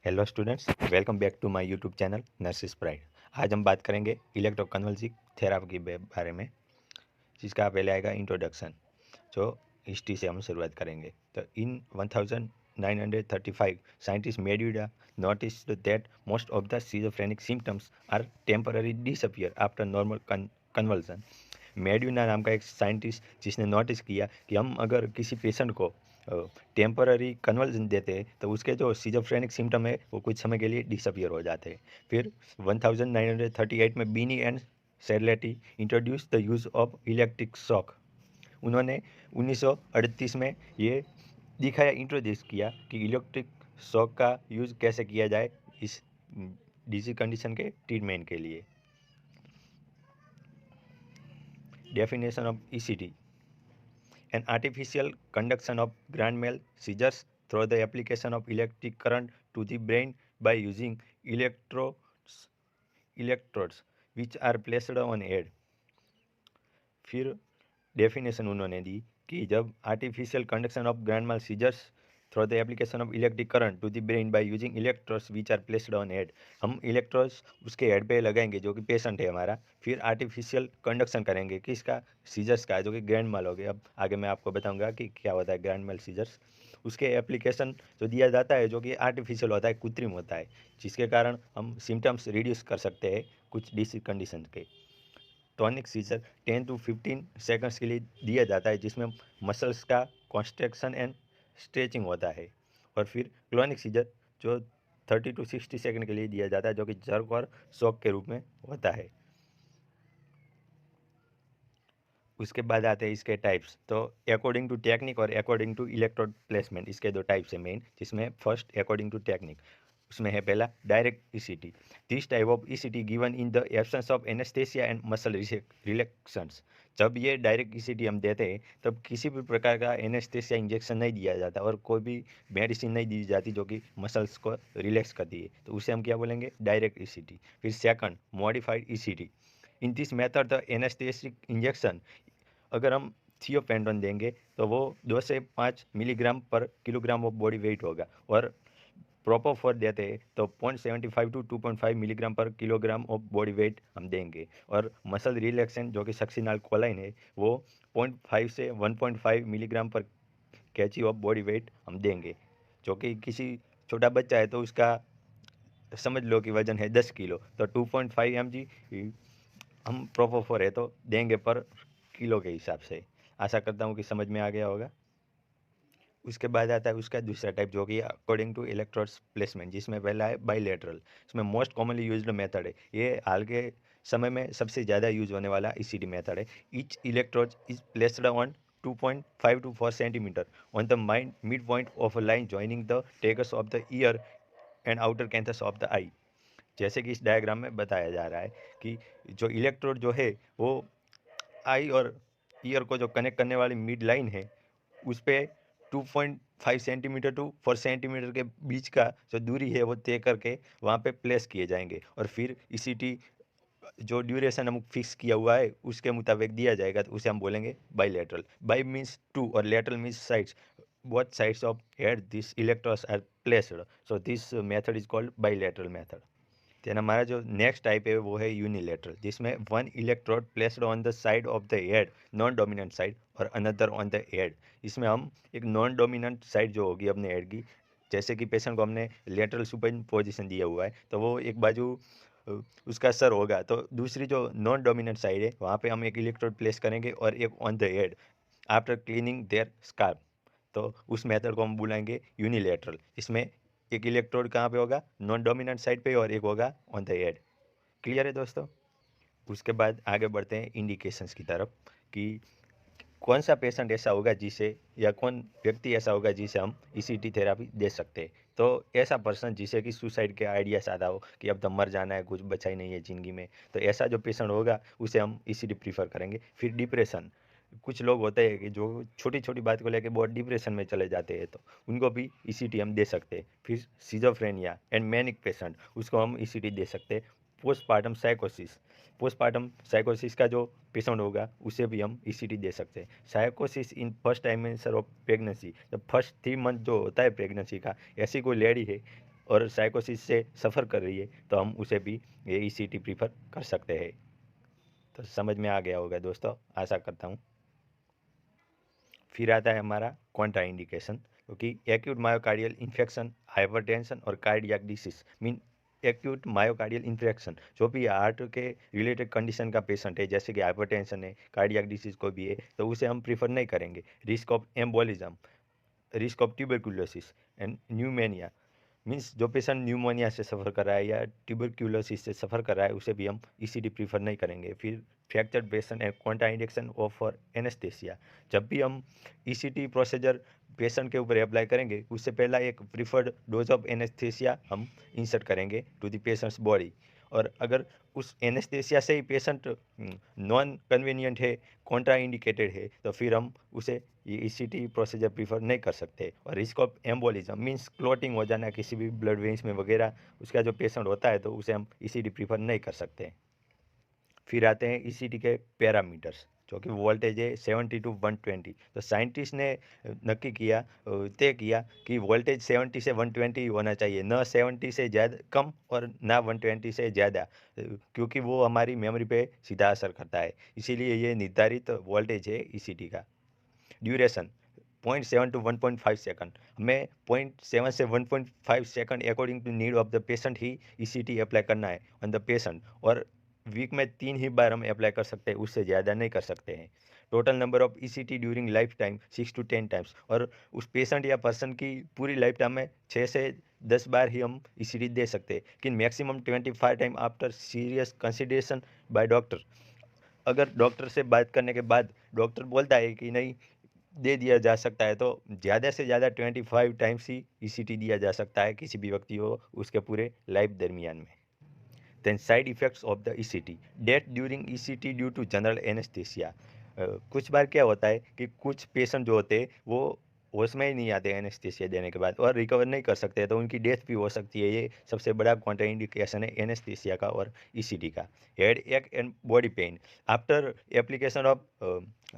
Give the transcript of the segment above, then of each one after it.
Hello students, welcome back to my YouTube channel nurses pride. आज हम बात करेंगे इलेक्ट्रोकन्वल्सिव थेरापी के बारे में, जिसका पहले आएगा इंट्रोडक्शन। जो हिस्ट्री से हम शुरुआत करेंगे। तो in 1935 scientist made the notice that most of the schizophrenic symptoms are temporary disappear after normal convulsion. Meduna नाम का एक साइंटिस्ट जिसने नोटिस किया कि हम अगर किसी पेशेंट को टेम्पररी कन्वर्जन देते हैं तो उसके जो सिजोफ्रेनिक सिम्टम है वो कुछ समय के लिए डिसअपियर हो जाते हैं। फिर 1938 में Bini and Cerletti introduce the use of electric shock. उन्होंने 1938 में ये दिखाया, इंट्रोड्यूस किया कि इलेक्ट्रिक शॉक का यूज़ कैसे किया जाए इस डिजीज कंडीशन के ट्रीटमेंट के लिए। Definition of ECT: an artificial conduction of grand mal seizures through the application of electric current to the brain by using electrodes which are placed on head। फिर definition उन्होंने दी कि जब artificial conduction of grand mal seizures through the application of electric current to the brain by using electrodes which are placed on head, हम electrodes उसके head पे लगाएंगे जो कि पेशेंट है हमारा। फिर आर्टिफिशियल कंडक्शन करेंगे किसका, सीजर्स का, जो कि ग्रैंड माल हो गया। अब आगे मैं आपको बताऊंगा कि क्या होता है ग्रैंड माल सीजर्स। उसके एप्लीकेशन जो दिया जाता है जो कि आर्टिफिशियल होता है, कृत्रिम होता है, जिसके कारण हम सिम्टम्स रिड्यूस कर सकते हैं कुछ डिसीज कंडीशन के। टॉनिक सीजर 10 to 15 सेकंड्स के लिए दिया जाता है, जिसमें मसल्स का कॉन्स्ट्रक्शन एंड स्ट्रेचिंग होता है। और फिर क्लोनिक सीजर जो 30 to 60 सेकंड के लिए दिया जाता है, जो कि जर्क और शॉक के रूप में होता है। उसके बाद आते हैं इसके टाइप्स। तो अकॉर्डिंग टू टेक्निक और अकॉर्डिंग टू इलेक्ट्रोड प्लेसमेंट, इसके दो टाइप्स है मेन, जिसमें फर्स्ट अकॉर्डिंग टू टेक्निक, उसमें है पहला direct ECT. This type of ECT given in the absence of anaesthesia and muscle relaxants. जब ये डायरेक्ट ईसीटी हम देते हैं तब किसी भी प्रकार का एनेस्थेसिया इंजेक्शन नहीं दिया जाता और कोई भी मेडिसिन नहीं दी जाती जो कि मसल्स को रिलैक्स करती है, तो उसे हम क्या बोलेंगे, डायरेक्ट ईसीटी। फिर second modified ECT. In this method the anaesthetic injection, अगर हम थियोपेंड्रोन देंगे तो वो 2 से 5 मिलीग्राम पर किलोग्राम ऑफ बॉडी वेट होगा, और प्रोपोफॉर देते हैं तो 0.75 टू 2.5 मिलीग्राम पर किलोग्राम ऑफ बॉडी वेट हम देंगे। और मसल रिलैक्सेंट जो कि सक्सिनाल कोलाइन है वो 0.5 से 1.5 मिलीग्राम पर केजी ऑफ बॉडी वेट हम देंगे। जो कि किसी छोटा बच्चा है तो उसका समझ लो कि वजन है 10 किलो, तो 2.5 mg हम प्रोपोफॉर है तो देंगे पर किलो के हिसाब से। आशा करता हूँ कि समझ में आ गया होगा। उसके बाद आता है उसका दूसरा टाइप जो कि अकॉर्डिंग टू इलेक्ट्रोड्स प्लेसमेंट, जिसमें पहला है बाईलेटरल। इसमें मोस्ट कॉमनली यूज्ड मेथड है, ये हाल के समय में सबसे ज़्यादा यूज होने वाला ईसीटी मेथड है। Each electrode is placed on 2.5 to 4 centimetre on the mind mid point of a line joining the tragus of the ear and outer canthus of the eye. जैसे कि इस डायग्राम में बताया जा रहा है कि जो इलेक्ट्रोड जो है वो आई और ईयर को जो कनेक्ट करने वाली मिड लाइन है उस पे 2.5 सेंटीमीटर टू 4 सेंटीमीटर के बीच का जो दूरी है वो तय करके वहाँ पे प्लेस किए जाएंगे। और फिर ईसीटी जो ड्यूरेशन हम फिक्स किया हुआ है उसके मुताबिक दिया जाएगा, तो उसे हम बोलेंगे बाईलेटरल। बाई मीन्स टू और lateral means sides, both sides of head this electrodes are placed, so this method is called bilateral method. Then हमारा जो नेक्स्ट टाइप है वो है यूनिलेटरल, जिसमें one electrode placed on the side of the head, non dominant side, और another on the head. इसमें हम एक नॉन डोमिनेंट साइड जो होगी अपने हेड की, जैसे कि पेशेंट को हमने लेटरल सुपाइन पोजीशन दिया हुआ है तो वो एक बाजू उसका सर होगा, तो दूसरी जो नॉन डोमिनेंट साइड है वहाँ पे हम एक इलेक्ट्रोड प्लेस करेंगे और एक on the head after cleaning their scarf. तो उस मेथड को हम बुलाएंगे यूनिलेटरल। इसमें एक इलेक्ट्रोड कहाँ पे होगा, नॉन डोमिनेंट साइड पे, और एक होगा ऑन द हेड। क्लियर है दोस्तों। उसके बाद आगे बढ़ते हैं इंडिकेशंस की तरफ कि कौन सा पेशेंट ऐसा होगा जिसे, या कौन व्यक्ति ऐसा होगा जिसे हम ईसीटी थेरापी दे सकते हैं। तो ऐसा पर्सन जिसे कि सुसाइड के आइडियाज आता हो कि अब तो मर जाना है, कुछ बचा ही नहीं है ज़िंदगी में, तो ऐसा जो पेशेंट होगा उसे हम ईसीटी प्रीफर करेंगे। फिर डिप्रेशन, कुछ लोग होते हैं कि जो छोटी छोटी बात को लेकर बहुत डिप्रेशन में चले जाते हैं, तो उनको भी ईसीटी हम दे सकते हैं। फिर सिजोफ्रेनिया एंड मैनिक पेशेंट, उसको हम ईसीटी दे सकते हैं। पोस्टपार्टम साइकोसिस, पोस्टपार्टम साइकोसिस का जो पेशेंट होगा उसे भी हम ईसीटी दे सकते हैं। साइकोसिस इन फर्स्ट टाइमेंशन ऑफ प्रेगनेंसी, जब फर्स्ट 3 मंथ जो होता है प्रेगनेंसी का, ऐसी कोई लेडी है और साइकोसिस से सफ़र कर रही है तो हम उसे भी ये ईसीटी प्रीफर कर सकते हैं। तो समझ में आ गया होगा दोस्तों, आशा करता हूँ। फिर आता है हमारा कॉन्ट्रा इंडिकेशन, क्योंकि एक्यूट मायोकार्डियल इन्फेक्शन, हाइपरटेंशन और cardiac disease mean acute myocardial infection, जो भी हार्ट के रिलेटेड कंडीशन का पेशेंट है, जैसे कि हाइपरटेंशन है, कार्डियक डिसीज कोई भी है, तो उसे हम प्रीफर नहीं करेंगे। Risk of embolism, risk of tuberculosis and न्यूमेनिया means जो पेशेंट न्यूमोनिया से सफ़र कर रहा है या ट्यूबरक्यूलोसिस से सफ़र कर रहा है, उसे भी हम ईसीटी प्रीफर नहीं करेंगे। फिर fracture patient and Contra indication of for anaesthesia, जब भी हम ईसीटी प्रोसीजर पेशेंट के ऊपर अप्लाई करेंगे, उससे पहला एक प्रीफर्ड डोज ऑफ एनेस्थेसिया हम इंसर्ट करेंगे टू द पेशेंट्स बॉडी। और अगर उस एनेस्थेसिया से ही पेशेंट नॉन कन्वीनियंट है, कॉन्ट्रा इंडिकेटेड है, तो फिर हम उसे ये ईसीटी प्रोसीजर प्रीफर नहीं कर सकते। और risk of embolism means clotting हो जाना किसी भी ब्लड वेन्स में वगैरह, उसका जो पेशेंट होता है, तो उसे हम ईसीटी प्रीफर नहीं कर सकते। फिर आते हैं ईसीटी के पैरामीटर्स, जो कि वोल्टेज है 70 टू 120। तो साइंटिस्ट ने नक्की किया, तय किया कि वोल्टेज 70 से 120 होना चाहिए, न 70 से ज़्यादा कम और ना 120 से ज़्यादा, क्योंकि वो हमारी मेमोरी पे सीधा असर करता है। इसीलिए ये निर्धारित वोल्टेज है ईसीटी का। ड्यूरेशन 0.7 टू 1.5 सेकंड, हमें 0.7 से 1.5 second according to need of the patient ही ईसीटी अप्लाई करना है ऑन द पेशेंट। और वीक में 3 ही बार हम अप्लाई कर सकते हैं, उससे ज़्यादा नहीं कर सकते हैं। Total number of ECT during life time 6 to 10 times, और उस पेशेंट या पर्सन की पूरी लाइफ टाइम में 6 से 10 बार ही हम ईसीटी दे सकते हैं, कि maximum 25 time after serious consideration by doctor. अगर डॉक्टर से बात करने के बाद डॉक्टर बोलता है कि नहीं, दे दिया जा सकता है, तो ज़्यादा से ज़्यादा 25 टाइम्स ही ईसीटी दिया जा सकता है किसी भी व्यक्ति को उसके पूरे लाइफ दरमियान में। Then side effects of the ECT, death during ECT due to general anaesthesia. कुछ बार क्या होता है कि कुछ पेशेंट जो होते हैं वो होश में ही नहीं आते एनेस्थीसिया देने के बाद और रिकवर नहीं कर सकते, तो उनकी डेथ भी हो सकती है। ये सबसे बड़ा कॉन्ट्राइंडिकेशन है एनेस्थीसिया का और ईसीटी का। Headache and body pain after application of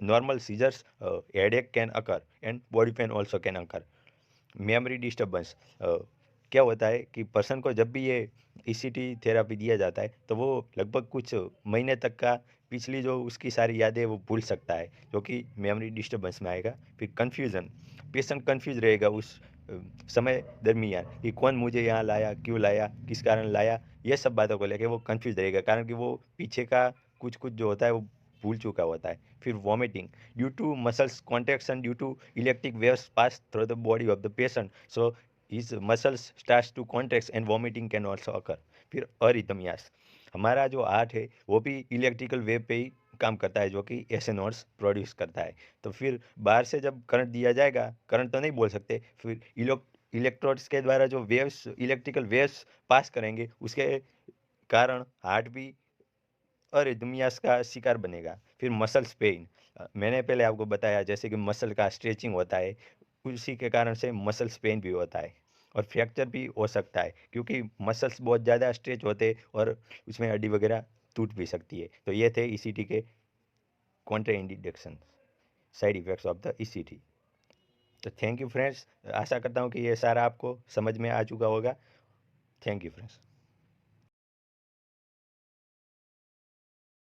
normal seizures, headache can occur and body pain also can occur. Memory disturbance, क्या होता है कि पर्सन को जब भी ये ईसीटी थेरापी दिया जाता है, तो वो लगभग कुछ महीने तक का पिछली जो उसकी सारी यादें वो भूल सकता है, जो कि मेमोरी डिस्टर्बेंस में आएगा। फिर कन्फ्यूज़न, पेशेंट कन्फ्यूज रहेगा उस समय दरमियान कि कौन मुझे यहाँ लाया, क्यों लाया, किस कारण लाया, ये सब बातों को लेके वो कन्फ्यूज रहेगा, कारण कि वो पीछे का कुछ कुछ जो होता है वो भूल चुका होता है। फिर vomiting due to muscles contraction due to electric waves pass through the body of the patient, so his muscles starts to contract and vomiting can also occur। फिर अरिथमियास, हमारा जो हार्ट है वो भी इलेक्ट्रिकल वेव पे ही काम करता है, जो कि एसएनओर्स प्रोड्यूस करता है। तो फिर बाहर से जब करंट दिया जाएगा, करंट तो नहीं बोल सकते, फिर इलेक्ट्रोड्स के द्वारा जो वेव्स, इलेक्ट्रिकल वेव्स पास करेंगे, उसके कारण हार्ट भी अरिथमियास का शिकार बनेगा। फिर मसल्स पेन, मैंने पहले आपको बताया जैसे कि मसल का स्ट्रेचिंग होता है, उसी के कारण से मसल्स पेन भी होता है। और फ्रैक्चर भी हो सकता है, क्योंकि मसल्स बहुत ज़्यादा स्ट्रेच होते हैं और उसमें हड्डी वगैरह टूट भी सकती है। तो ये थे ईसीटी के contraindication, side effects of the ECT. तो थैंक यू फ्रेंड्स, आशा करता हूँ कि ये सारा आपको समझ में आ चुका होगा। Thank you friends.